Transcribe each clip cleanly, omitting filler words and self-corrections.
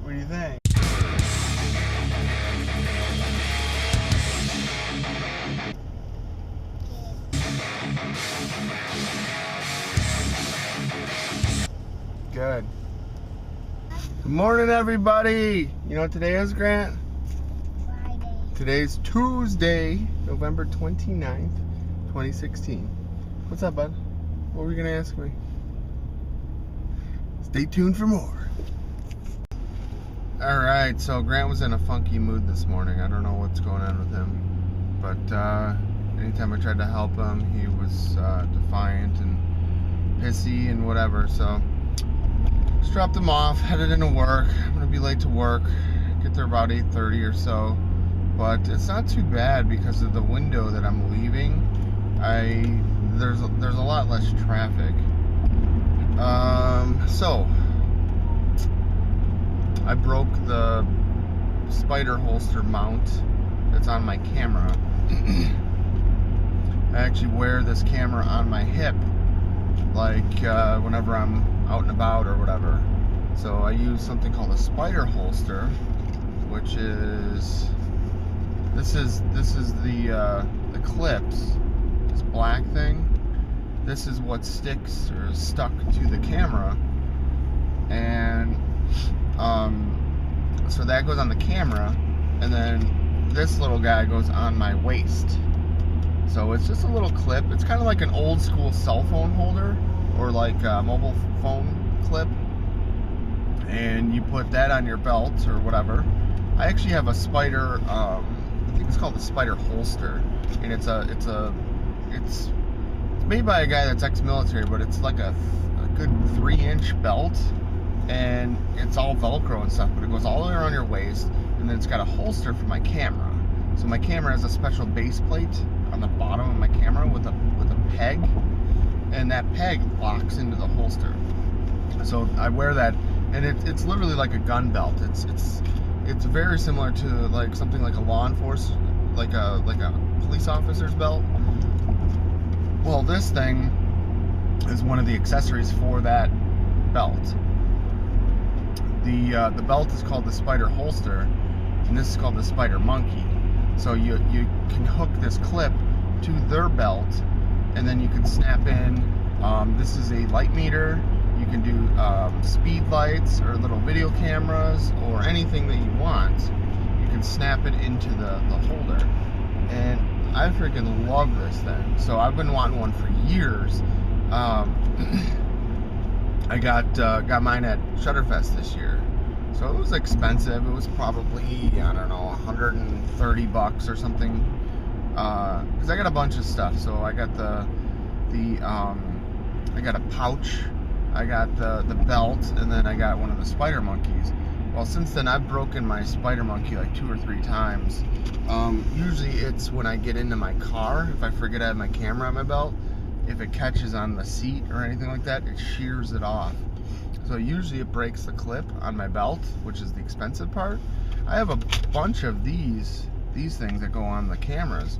What do you think? Good. Good morning, everybody. You know what today is, Grant? Friday. Today's Tuesday, November 29th, 2016. What's up, bud? What were you going to ask me? Stay tuned for more. Alright, so Grant was in a funky mood this morning. I don't know what's going on with him. But anytime I tried to help him, he was defiant and pissy and whatever. So just dropped him off, headed into work. I'm going to be late to work. Get there about 8:30 or so. But it's not too bad because of the window that I'm leaving. There's a lot less traffic. So I broke the spider holster mount that's on my camera. I actually wear this camera on my hip, like whenever I'm out and about or whatever. So I use something called a spider holster, which is this is the clips, this black thing. This is what sticks or is stuck to the camera, and so that goes on the camera, and then this little guy goes on my waist. So it's just a little clip. It's kind of like an old school cell phone holder or like a mobile phone clip, and you put that on your belt or whatever. I actually have a spider. I think it's called the spider holster, and it's made by a guy that's ex-military, but it's like a good 3-inch belt, and it's all Velcro and stuff, but it goes all the way around your waist, and then it's got a holster for my camera. So my camera has a special base plate on the bottom of my camera with a peg, and that peg locks into the holster. So I wear that, and it's literally like a gun belt. It's very similar to like something like a law enforcement, like a police officer's belt. Well, this thing is one of the accessories for that belt. The belt is called the spider holster, and this is called the spider monkey. So you can hook this clip to their belt, and then you can snap in. This is a light meter. You can do speed lights or little video cameras or anything that you want. You can snap it into the holder, and I freaking love this thing. So I've been wanting one for years. I got mine at Shutterfest this year, so it was expensive. It was probably, I don't know, $130 or something. Because I got a bunch of stuff. So I got I got a pouch, I got the belt, and then I got one of the spider monkeys. Well, since then I've broken my spider monkey like 2 or 3 times. Usually it's when I get into my car, if I forget I have my camera on my belt, if it catches on the seat or anything like that, it shears it off. So usually it breaks the clip on my belt, which is the expensive part. I have a bunch of these things that go on the cameras.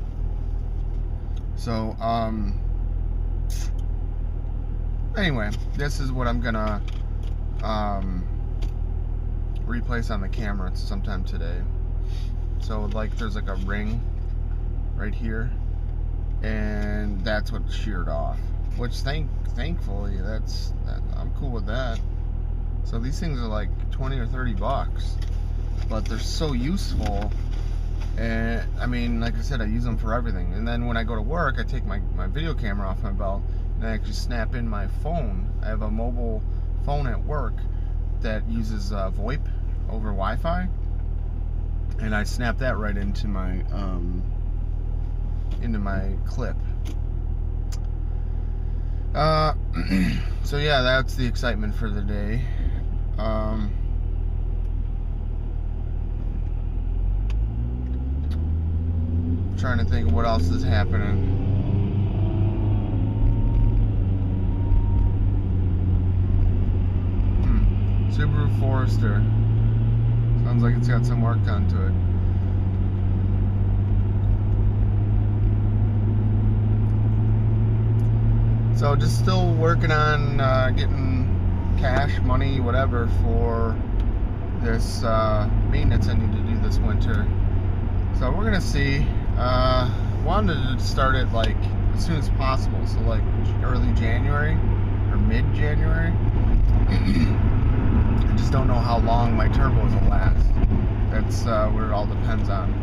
So anyway, this is what I'm gonna replace on the camera sometime today. So like there's like a ring right here, and that's what sheared off, which thankfully I'm cool with that. So these things are like 20 or 30 bucks, but they're so useful. And I mean, like I said, I use them for everything. And then when I go to work, I take my video camera off my belt, and I actually snap in my phone. I have a mobile phone at work that uses VoIP over Wi-Fi, and I snap that right into my clip. So yeah, that's the excitement for the day. Trying to think of what else is happening. Subaru Forester. Sounds like it's got some work done to it. So just still working on getting cash, money, whatever for this maintenance I need to do this winter. So we're gonna see. Wanted to start it like as soon as possible, so like early January or mid-January. I just don't know how long my turbos will last. That's what it all depends on.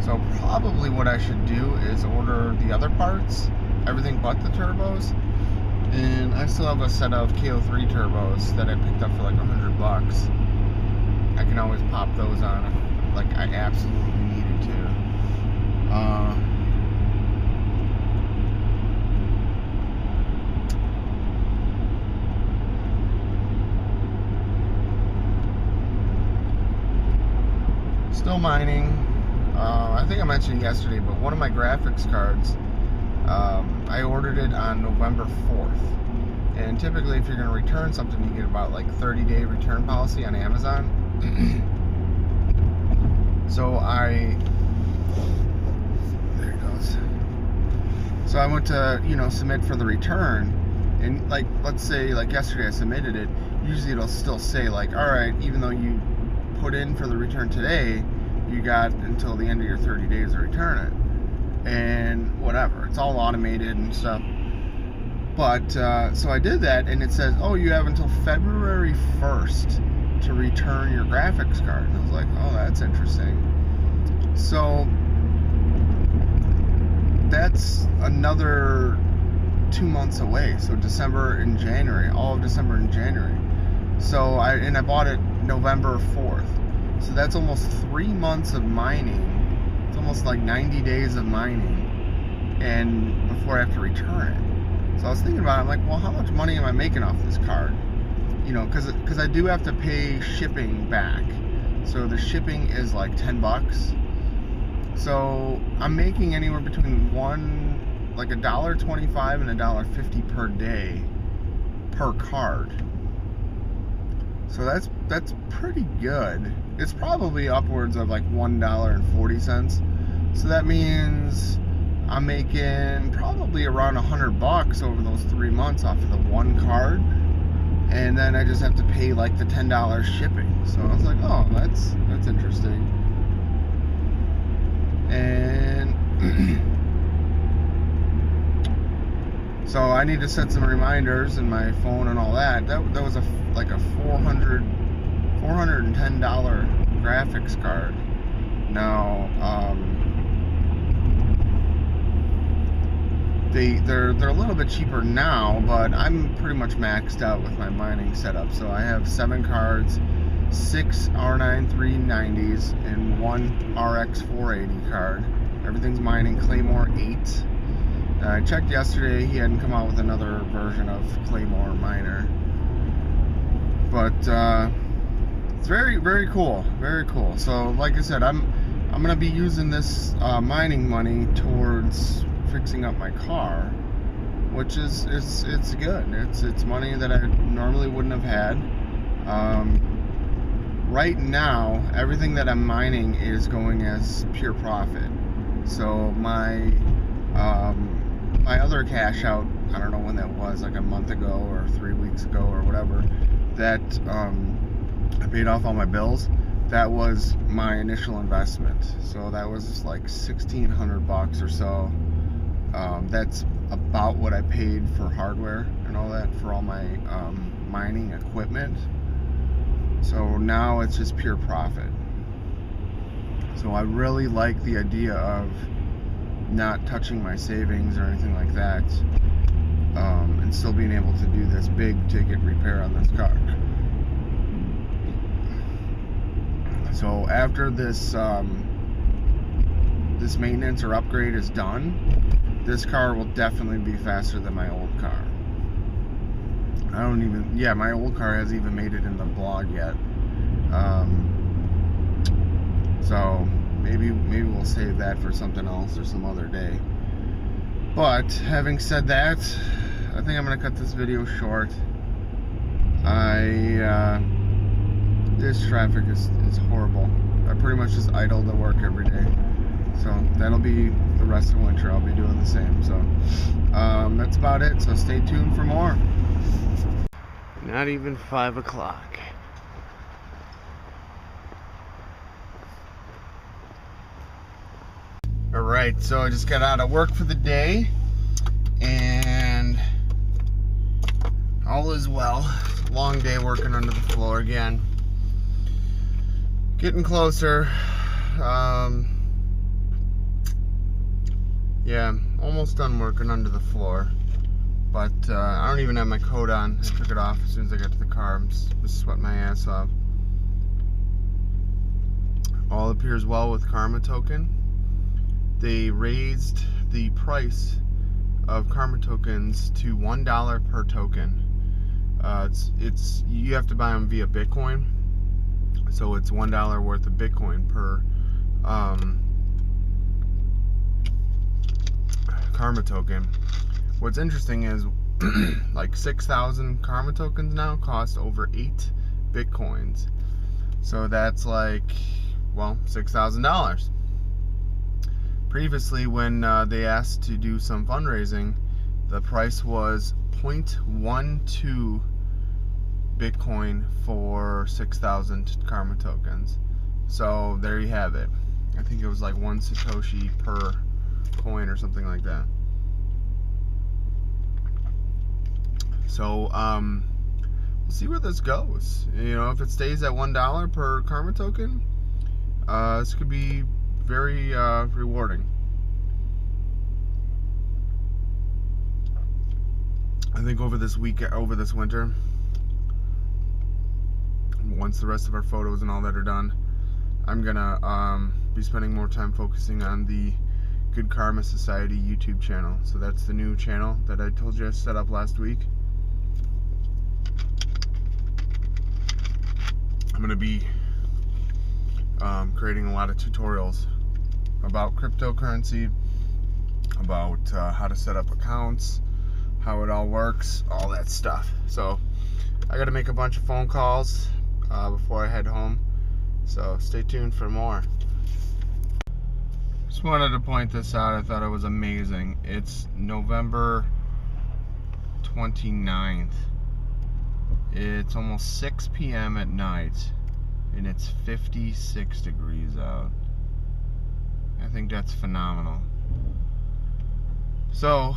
So probably what I should do is order the other parts, everything but the turbos. And I still have a set of KO3 turbos that I picked up for like $100. I can always pop those on if like I absolutely needed to. Still mining. I think I mentioned yesterday, but one of my graphics cards, I ordered it on November 4th. And typically if you're going to return something, you get about like 30-day return policy on Amazon. So there it goes. So I went to, submit for the return, and like, let's say like yesterday I submitted it, usually it'll still say like, alright, even though you put in for the return today, you got until the end of your 30 days to return it. And whatever, it's all automated and stuff. But, so I did that, and it says, oh, you have until February 1st to return your graphics card. And I was like, oh, that's interesting. So that's another 2 months away. So December and January, all of December and January. So I bought it November 4th. So that's almost 3 months of mining. It's almost like 90 days of mining, and before I have to return it. So I was thinking about it, I'm like, well, how much money am I making off this card? Because I do have to pay shipping back. So the shipping is like $10. So I'm making anywhere between $1.25 and $1.50 per day per card. So that's pretty good. It's probably upwards of like $1.40. So that means I'm making probably around $100 over those 3 months off of the one card, and then I just have to pay like the $10 shipping. So I was like, oh, that's interesting. And so I need to set some reminders in my phone and all that. That was like a $410 graphics card. Now, they're a little bit cheaper now, but I'm pretty much maxed out with my mining setup. So I have 7 cards, 6 R9 390s, and 1 RX 480 card. Everything's mining Claymore 8. I checked yesterday, he hadn't come out with another version of Claymore miner. But it's very, very cool. Very cool. So like I said, I'm gonna be using this mining money towards fixing up my car, which is it's good. It's money that I normally wouldn't have had. Right now, everything that I'm mining is going as pure profit. So my other cash out, I don't know when that was, like a month ago or 3 weeks ago or whatever, that I paid off all my bills. That was my initial investment. So that was like $1,600 or so. That's about what I paid for hardware and all that for all my mining equipment. So now it's just pure profit. So I really like the idea of not touching my savings or anything like that, and still being able to do this big ticket repair on this car. So after this this maintenance or upgrade is done, this car will definitely be faster than my old car. My old car hasn't even made it in the blog yet. So maybe we'll save that for something else or some other day. But having said that, I think I'm gonna cut this video short. This traffic is horrible. I pretty much just idle to work every day. So that'll be the rest of winter. I'll be doing the same. So that's about it. So stay tuned for more. Not even 5 o'clock. Alright, so I just got out of work for the day, and all is well. Long day working under the floor again. Getting closer. Yeah, almost done working under the floor. But I don't even have my coat on. I took it off as soon as I got to the car. I'm just sweating my ass off. All appears well with Karma token. They raised the price of Karma tokens to $1 per token. It's you have to buy them via Bitcoin, so it's $1 worth of Bitcoin per Karma token. What's interesting is like 6,000 Karma tokens now cost over 8 Bitcoins, so that's like, well, $6,000. Previously, when they asked to do some fundraising, the price was 0.12 Bitcoin for 6,000 Karma tokens. So there you have it. I think it was like 1 Satoshi per coin or something like that. So we'll see where this goes. You know, if it stays at $1 per Karma token, this could be very rewarding. I think over this winter, once the rest of our photos and all that are done, I'm gonna be spending more time focusing on the Good Karma Society YouTube channel. So that's the new channel that I told you I set up last week. I'm gonna be creating a lot of tutorials about cryptocurrency, about how to set up accounts, how it all works, all that stuff. So I got to make a bunch of phone calls before I head home, so stay tuned for more. Just wanted to point this out. I thought it was amazing. It's November 29th. It's almost 6 p.m. at night, and it's 56 degrees out. I think that's phenomenal. So,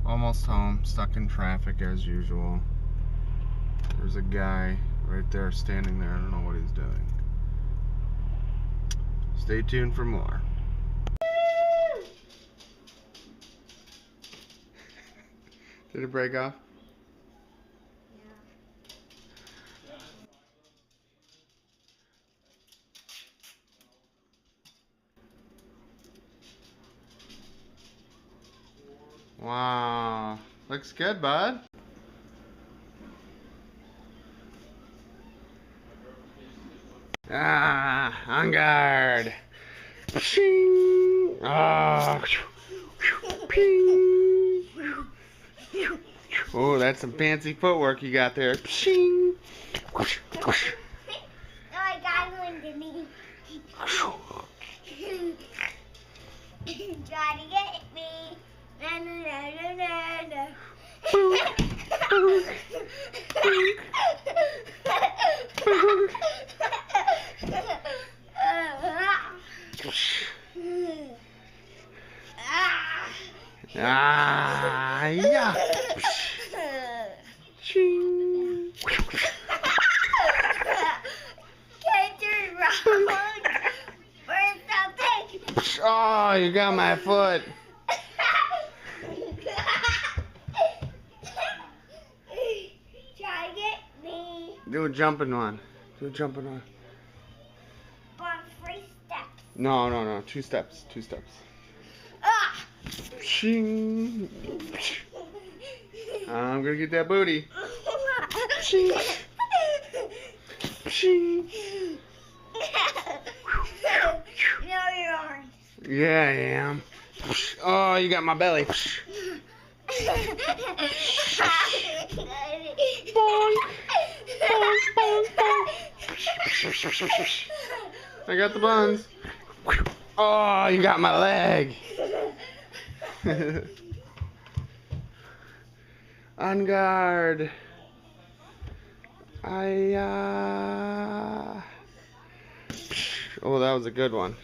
almost home, stuck in traffic as usual. There's a guy right there standing there. I don't know what he's doing. Stay tuned for more. Did it break off? Wow, looks good, bud. Ah, on guard. Oh, that's some fancy footwork you got there. No, I got one to me. Try to get me. Na, na, na, na, na. Ah, yeah. Ching. Can't turn around for something. Oh, you got my foot. Try to get me. Do a jumping one. Do a jumping one. But 3 steps. No. 2 steps. 2 steps. Ah! Ching. I'm gonna get that booty. Ching. Ching. No, you aren't. Yeah, I am. Oh, you got my belly. Boing. I got the buns. Oh, you got my leg. On guard. Oh, that was a good one.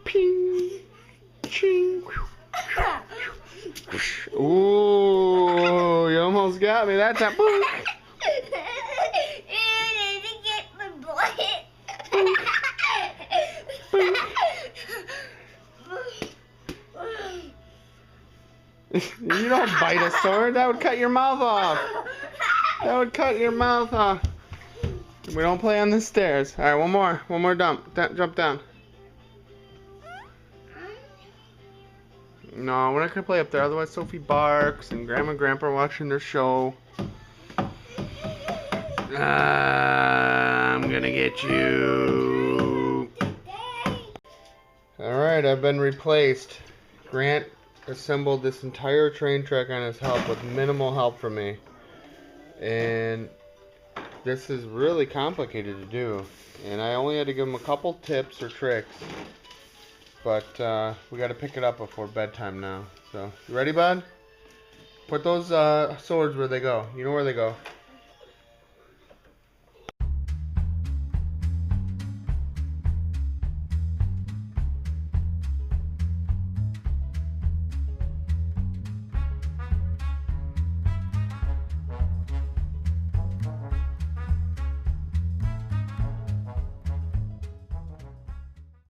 Ping, ching. Ooh, you almost got me that time. You need to get the bullet. You don't bite a sword. That would cut your mouth off. That would cut your mouth off. We don't play on the stairs. All right, one more. One more dump. Jump down. No, we're not going to play up there. Otherwise, Sophie barks and Grandma and Grandpa are watching their show. I'm going to get you. All right, I've been replaced. Grant assembled this entire train track on his help with minimal help from me. And this is really complicated to do. And I only had to give him a couple tips or tricks. But we got to pick it up before bedtime now. So, you ready, bud? Put those swords where they go. You know where they go.